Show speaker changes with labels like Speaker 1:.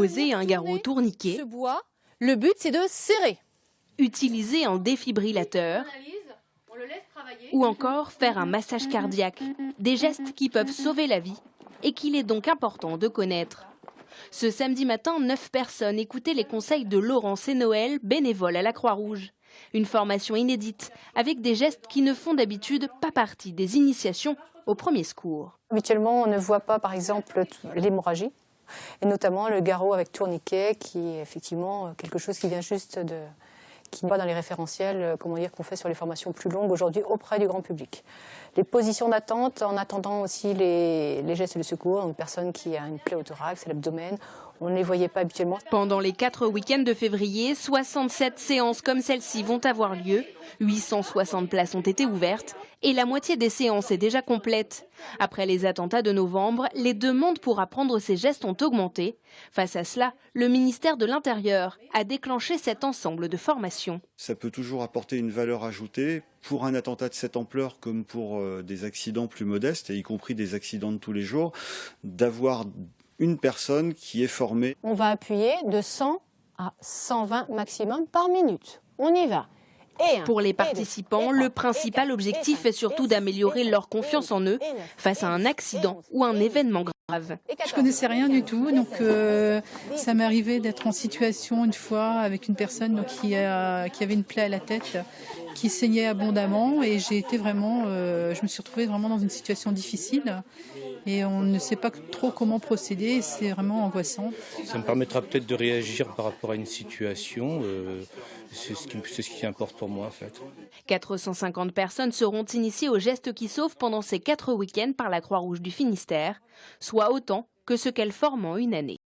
Speaker 1: Poser un garrot tourniquet.
Speaker 2: Ce bois, le but c'est de serrer.
Speaker 1: Utiliser un défibrillateur. Ou encore faire un massage cardiaque. Des gestes qui peuvent sauver la vie et qu'il est donc important de connaître. Ce samedi matin, 9 personnes écoutaient les conseils de Laurence et Noël, bénévoles à la Croix-Rouge. Une formation inédite, avec des gestes qui ne font d'habitude pas partie des initiations au premier secours.
Speaker 3: Habituellement, on ne voit pas, par exemple, l'hémorragie, et notamment le garrot avec tourniquet, qui est effectivement quelque chose qui vient juste qui n'est pas dans les référentiels qu'on fait sur les formations plus longues aujourd'hui auprès du grand public. Les positions d'attente, en attendant aussi les gestes de secours, une personne qui a une plaie au thorax, à l'abdomen, on ne les voyait pas habituellement.
Speaker 1: Pendant les 4 week-ends de février, 67 séances comme celle-ci vont avoir lieu. 860 places ont été ouvertes et la moitié des séances est déjà complète. Après les attentats de novembre, les demandes pour apprendre ces gestes ont augmenté. Face à cela, le ministère de l'Intérieur a déclenché cet ensemble de formations.
Speaker 4: Ça peut toujours apporter une valeur ajoutée pour un attentat de cette ampleur comme pour des accidents plus modestes, et y compris des accidents de tous les jours, d'avoir une personne qui est formée.
Speaker 3: On va appuyer de 100 à 120 maximum par minute. On y va.
Speaker 1: Pour les participants, le principal objectif est surtout d'améliorer leur confiance en eux face à un accident ou un événement grave.
Speaker 5: Je connaissais rien du tout, donc ça m'est arrivé d'être en situation une fois avec une personne donc, qui avait une plaie à la tête, qui saignait abondamment, et j'ai été vraiment, je me suis retrouvée vraiment dans une situation difficile et on ne sait pas trop comment procéder, et c'est vraiment angoissant.
Speaker 6: Ça me permettra peut-être de réagir par rapport à une situation. C'est ce qui importe pour moi en fait.
Speaker 1: 450 personnes seront initiées aux gestes qui sauvent pendant ces 4 week-ends par la Croix-Rouge du Finistère, soit autant que ce qu'elles forment en une année.